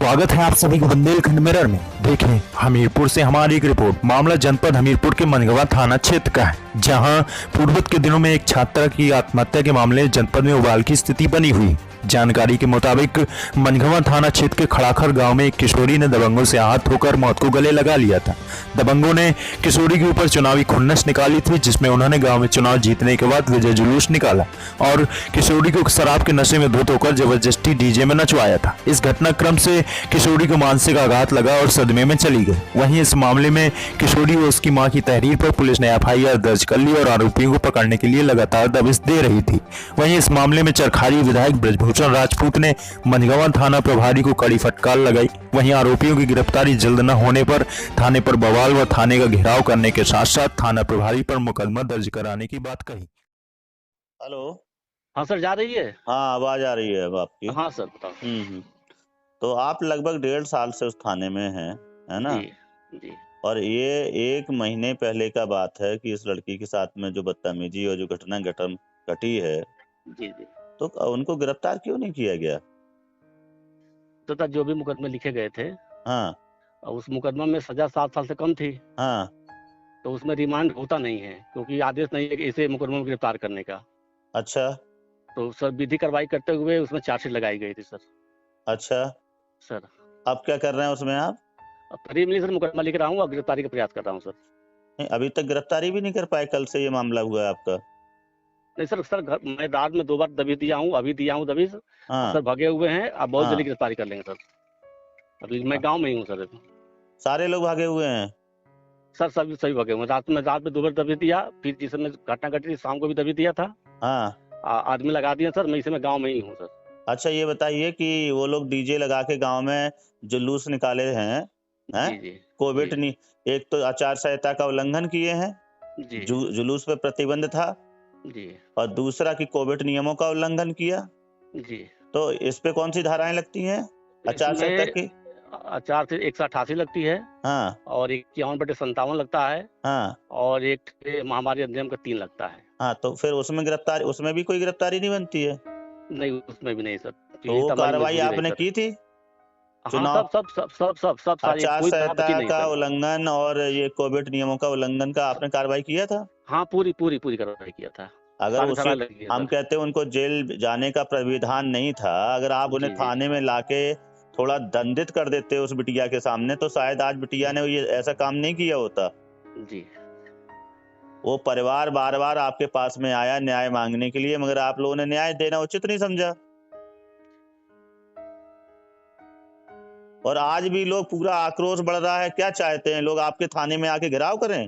स्वागत है आप सभी को बुंदेलखंड मिरर में। देखें हमीरपुर से हमारी एक रिपोर्ट। मामला जनपद हमीरपुर के मनगवा थाना क्षेत्र का है, जहां पूर्वत के दिनों में एक छात्रा की आत्महत्या के मामले जनपद में उबाल की स्थिति बनी हुई। जानकारी के मुताबिक मनगवा थाना क्षेत्र के खड़ाखर गांव में एक किशोरी ने दबंगों से आहत होकर मौत को गले लगा लिया था। दबंगों ने किशोरी के ऊपर चुनावी खुन्नस निकाली थी, जिसमें उन्होंने गांव में चुनाव जीतने के बाद विजय जुलूस निकाला और किशोरी को शराब के नशे में धुत होकर जबरदस्ती डीजे में नचवाया था। इस घटनाक्रम से किशोरी को मानसिक आघात लगा और सदमे में चली गई। वहीं इस मामले में किशोरी व उसकी मां की तहरीर पर पुलिस ने एफआईआर दर्ज कर ली और आरोपियों को पकड़ने के लिए लगातार दबिश दे रही थी। वहीं इस मामले में चरखारी विधायक ब्रजभूषण राजपूत ने मनगवा थाना प्रभारी को कड़ी फटकार लगाई। वहीं आरोपियों की गिरफ्तारी जल्द न होने पर थाने पर बवाल व थाने का घेराव करने के साथ साथ थाना प्रभारी पर मुकदमा दर्ज कराने की बात कही। हेलो। हाँ सर, जा रही है। हाँ, आवाज आ रही है अब आपकी। हाँ सर, बताओ। तो आप लगभग 1.5 साल से उस थाने में हैं, है ना? जी। और ये 1 महीने पहले का बात है कि इस लड़की के साथ में जो बदतमीजी और जो घटना घटी है, जी। तो उनको गिरफ्तार क्यों नहीं किया गया? तो जो भी मुकदमे लिखे गए थे, हाँ, उस मुकदमा में सजा 7 साल से कम थी, हाँ, तो उसमें रिमांड होता नहीं है, क्योंकि आदेश नहीं है कि इसे मुकदमे में गिरफ्तार करने का। अच्छा, तो सर विधि कार्रवाई करते हुए उसमें चार्जशीट लगाई गई थी सर। अच्छा। सर अब क्या कर रहे हैं उसमें आप? अब प्रीलिमिनरी सर मुकदमा लिख रहा हूँ और गिरफ्तारी का प्रयास कर रहा हूँ सर। नहीं, अभी तक गिरफ्तारी भी नहीं कर पाए, कल से ये मामला हुआ है आपका। नहीं सर, मैं रात में 2 बार दबिश दिया हूँ, अभी दिया हूँ दबिश। हाँ, सर भागे हुए हैं, अब बहुत हाँ। जल्दी गिरफ्तारी कर लेंगे सर। अभी मैं गाँव में ही हूँ सर। सारे लोग भागे हुए हैं? सर सभी भागे हुए हैं। रात में 2 बार दबिश दिया, फिर जिस समय घटना घटी थी शाम को भी दबिश दिया था। हाँ। आदमी लगा दिया सर, मैं इस समय गाँव में ही हूँ सर। अच्छा, ये बताइए कि वो लोग डीजे लगा के गांव में जुलूस निकाले हैं, हैं? जी। कोविड जी। नहीं, एक तो आचार संहिता का उल्लंघन किए हैं, जी। जुलूस पे प्रतिबंध था, जी। और दूसरा कि कोविड नियमों का उल्लंघन किया। जी। तो इस पे कौन सी धाराएं लगती हैं आचार संहिता की? आचार से 188 लगती है, हाँ, और 51/57 लगता है, हाँ, और एक महामारी अधिनियम का 3 लगता है। हाँ। तो फिर उसमें भी कोई गिरफ्तारी नहीं बनती है? नहीं, उसमें भी नहीं सर। तो वो कार्रवाई आपने की थी? हाँ, चुनाव सब सारी आचार कोई धारा बची संहिता नहीं का सर। उल्लंघन और ये कोविड नियमों का उल्लंघन का आपने कार्रवाई किया था? हाँ, पूरी कार्रवाई किया था। अगर सारी उसी धारा लगी है हम सर। कहते हैं उनको जेल जाने का प्राविधान नहीं था, अगर आप उन्हें जी। थाने में लाके थोड़ा दंडित कर देते उस बिटिया के सामने, तो शायद आज बिटिया ने ये ऐसा काम नहीं किया होता। जी। वो परिवार बार-बार आपके पास में आया न्याय मांगने के लिए, मगर आप लोगों ने न्याय देना उचित नहीं समझा। और आज भी लोग, पूरा आक्रोश बढ़ रहा है। क्या चाहते हैं लोग, आपके थाने में आके घेराव करें?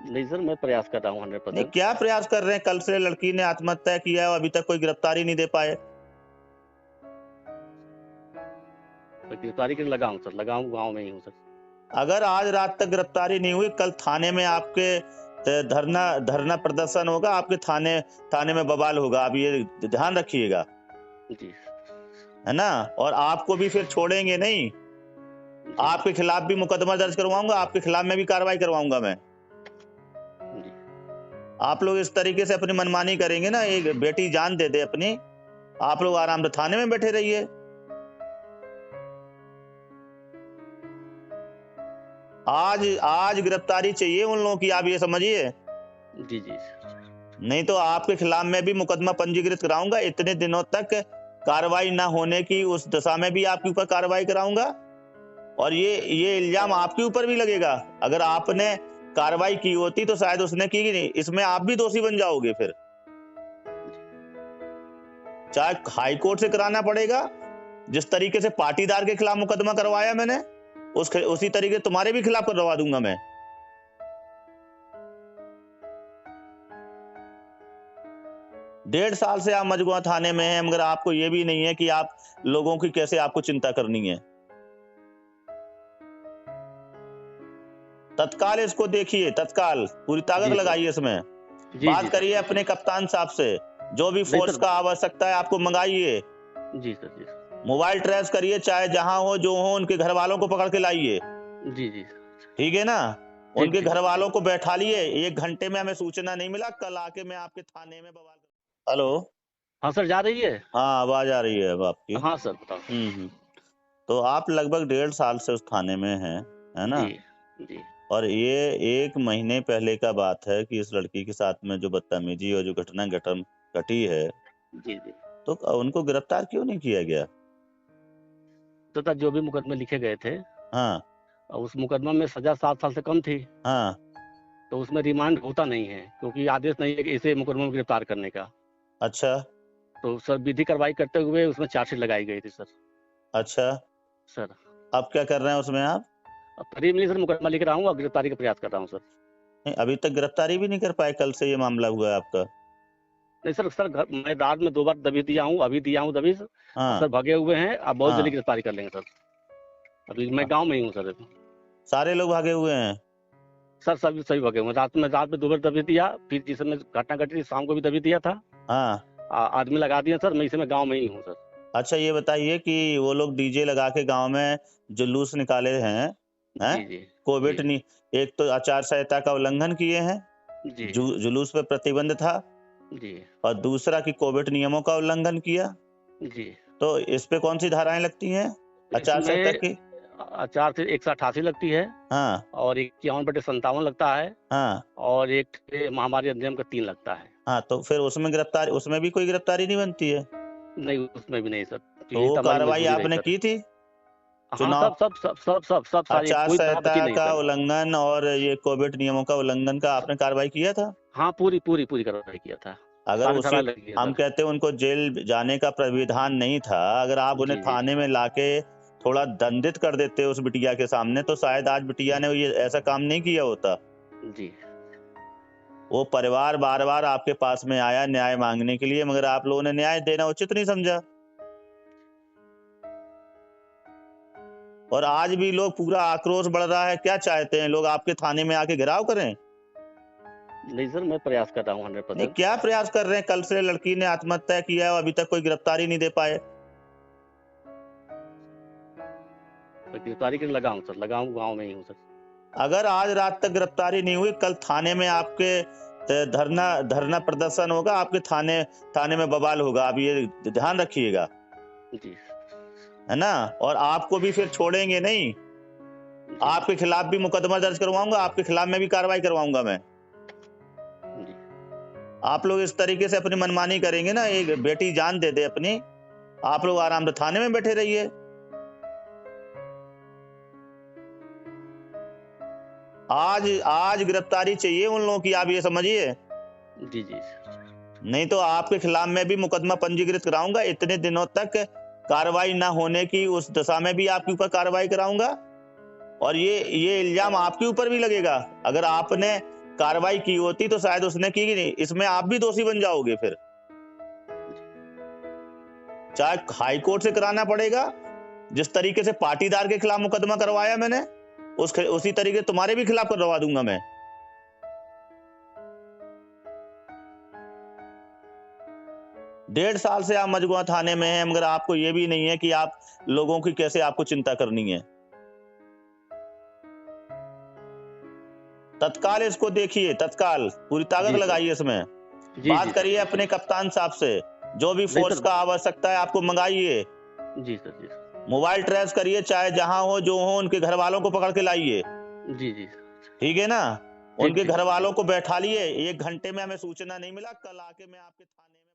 नहीं सर, मैं प्रयास कर रहा हूँ नहीं, 100%। क्या प्रयास कर रहे हैं? कल से लड़की ने आत्महत्या किया है और अभी तक कोई गिरफ्तारी नहीं दे पाए। मैं गिरफ्तारी के लिए लगा हूँ सर, गाँव में ही हूँ सर। अगर आज रात तक गिरफ्तारी नहीं हुई, कल थाने में आपके धरना प्रदर्शन होगा, आपके थाने में बवाल होगा। आप ये ध्यान रखिएगा, जी। है ना? और आपको भी फिर छोड़ेंगे नहीं, आपके खिलाफ भी मुकदमा दर्ज करवाऊंगा, आपके खिलाफ में भी कार्रवाई करवाऊंगा मैं। जी। आप लोग इस तरीके से अपनी मनमानी करेंगे ना, एक बेटी जान दे दे अपनी, आप लोग आराम से थाने में बैठे रहिए। आज गिरफ्तारी चाहिए उन लोगों की, आप ये समझिए। जी। नहीं तो आपके खिलाफ में भी मुकदमा पंजीकृत कराऊंगा। इतने दिनों तक कार्रवाई ना होने की उस दशा में भी आपके ऊपर कार्रवाई कराऊंगा, और ये इल्जाम आपके ऊपर भी लगेगा। अगर आपने कार्रवाई की होती तो शायद उसने की नहीं, इसमें आप भी दोषी बन जाओगे। फिर चाहे हाई कोर्ट से कराना पड़ेगा, जिस तरीके से पाटीदार के खिलाफ मुकदमा करवाया मैंने, उसी तरीके तुम्हारे भी खिलाफ करवा दूंगा मैं। डेढ़ साल से आप मझगुआ थाने में हैं, मगर आपको ये भी नहीं है कि आप लोगों की कैसे आपको चिंता करनी है। तत्काल इसको देखिए, तत्काल पूरी ताकत लगाइए इसमें। बात करिए अपने कप्तान साहब से, जो भी फोर्स का आवश्यकता है आपको मंगाइए। जी सर। मोबाइल ट्रेस करिए, चाहे जहां हो जो हो, उनके घर वालों को पकड़ के लाइए। जी। ठीक है ना? उनके घर वालों को बैठा लिए। 1 घंटे में हमें सूचना नहीं मिला, कल आके मैं आपके थाने में बवाल। हेलो। हाँ सर, जा रही है। हाँ, आवाज आ रही है अब आपकी। हाँ सर, बताओ। तो आप लगभग 1.5 साल से उस थाने में हैं, है ना? जी, जी, और ये 1 महीने पहले का बात है कि इस लड़की के साथ में जो बदतमीजी और जो घटी है, जी, जी। तो उनको गिरफ्तार क्यों नहीं किया गया? तथा जो भी मुकदमे लिखे गए थे, हाँ, उस मुकदमा में सज़ा 7 साल से कम थी, हाँ। तो उसमें रिमांड होता नहीं है, क्योंकि आदेश नहीं है कि इसे मुकदमे में गिरफ्तार करने का। अच्छा, तो सर विधिक कार्रवाई करते हुए उसमें चार्जशीट लगाई गई थी सर। अच्छा। सर, अब क्या कर रहे हैं उसमें आप? अब प्रिलिमिनरी सर मुकदमा लेकर आऊँगा और गिरफ्तारी का प्रयास कर रहा हूँ सर। नहीं, अभी तक गिरफ्तारी भी नहीं कर पाए, कल से ये मामला हुआ है आपका। नहीं सर, मैं रात में 2 बार दबिश दिया हूँ, अभी दिया हूँ दबिश। हाँ, सर भगे हुए हैं, अब बहुत हाँ। जल्दी गिरफ्तारी कर लेंगे सर। अभी मैं गाँव में ही हूँ सर अभी। सारे लोग भागे हुए हैं। सर सभी भगे हुए हैं। रात में 2 बार दबिश दिया, फिर जिस समय घटना घटी थी शाम को भी दबिश दिया था। हाँ। आदमी लगा दिए सर, मैं इस समय गाँव में ही हूँ सर। अच्छा, ये बताइए कि वो लोग डीजे लगा के गाँव में जुलूस निकाले हैं, हैं? जी, जी। कोविड जी, नि एक तो आचार संहिता का उल्लंघन किए हैं, जी, जुलूस पे प्रतिबंध था, जी, और दूसरा कि कोविड नियमों का उल्लंघन किया। जी। तो इस पे कौन-सी धाराएँ लगती हैं? आचार संहिता इसमें की? आचार से 188 लगती है हाँ, और 51/57 लगता है हाँ, और एक महामारी अधिनियम का 3 लगता है। हाँ, तो फिर उसमें भी कोई गिरफ्तारी नहीं बनती है? नहीं, उसमें भी नहीं सर, तो यही वो तो हमारी कार्रवाई मजबूरी रही आपने सर। की थी? हाँ, चुनाव सब सारी आचार कोई धारा बची संहिता नहीं का सर। उल्लंघन और ये कोविड नियमों का उल्लंघन का आपने कार्रवाई किया था? हाँ, पूरी कार्रवाई किया था। अगर सारी उसी धाराएँ लगी है हम सर। कहते हैं उनको जेल जाने का प्राविधान नहीं था, अगर आप उन्हें जी, जी। थाने में लाके थोड़ा दंडित कर देते उस बिटिया के सामने, तो शायद आज बिटिया ने ये ऐसा काम नहीं किया होता। जी। वो परिवार बार-बार आपके पास में आया न्याय माँगने के लिए, मगर आप लोगों ने न्याय देना उचित नहीं समझा। और आज भी लोग पूरा आक्रोश बढ़ रहा है, क्या चाहते हैं लोग आपके थाने में आके घेराव करें? नहीं सर, मैं प्रयास कर रहा हूँ नहीं, 100%। क्या प्रयास कर रहे हैं? कल से लड़की ने आत्महत्या किया है और अभी तक कोई गिरफ्तारी नहीं दे पाए। मैं गिरफ्तारी के लिए लगा हूँ सर, गाँव में ही हूँ सर। अगर आज रात तक गिरफ्तारी नहीं हुई, कल थाने में आपके धरना प्रदर्शन होगा, आपके थाने में बवाल होगा, आप ये ध्यान रखिएगा, जी। है ना? और आपको भी फिर छोड़ेंगे नहीं, जी, आपके खिलाफ भी मुकदमा दर्ज करवाऊंगा, आपके खिलाफ में भी कार्रवाई करवाऊंगा मैं। जी। आप लोग इस तरीके से अपनी मनमानी करेंगे ना, एक बेटी जान दे दे अपनी, आप लोग आराम से थाने में बैठे रहिए। आज गिरफ्तारी चाहिए उन लोगों की, आप ये समझिए। जी, जी। नहीं तो आपके खिलाफ में भी मुकदमा पंजीकृत कराऊंगा, इतने दिनों तक कार्रवाई ना होने की उस दशा में भी आपके ऊपर कार्रवाई कराऊंगा, और ये इल्जाम आपके ऊपर भी लगेगा। अगर आपने कार्रवाई की होती तो शायद उसने की नहीं, इसमें आप भी दोषी बन जाओगे फिर। चाहे हाई कोर्ट से कराना पड़ेगा, जिस तरीके से पाटीदार के खिलाफ मुकदमा करवाया मैंने, उसी तरीके तुम्हारे भी खिलाफ करवा दूंगा मैं। डेढ़ साल से आप मझगुआ थाने में हैं, मगर आपको ये भी नहीं है कि आप लोगों की कैसे आपको चिंता करनी है। तत्काल इसको देखिए, तत्काल पूरी ताकत जी सर। लगाइए इसमें। जी, बात जी सर। करिए अपने कप्तान साहब से, जो भी नहीं फोर्स सर। का आवश्यकता है आपको मंगाइए। जी सर, जी सर। मोबाइल ट्रेस करिए, चाहे जहां हो जो हो, उनके घर वालों को पकड़ के लाइए, जी, जी। ठीक है ना? ठीक, उनके ठीक। घर वालों को बैठा लिए, 1 घंटे में हमें सूचना नहीं मिला, कल आके मैं आपके थाने में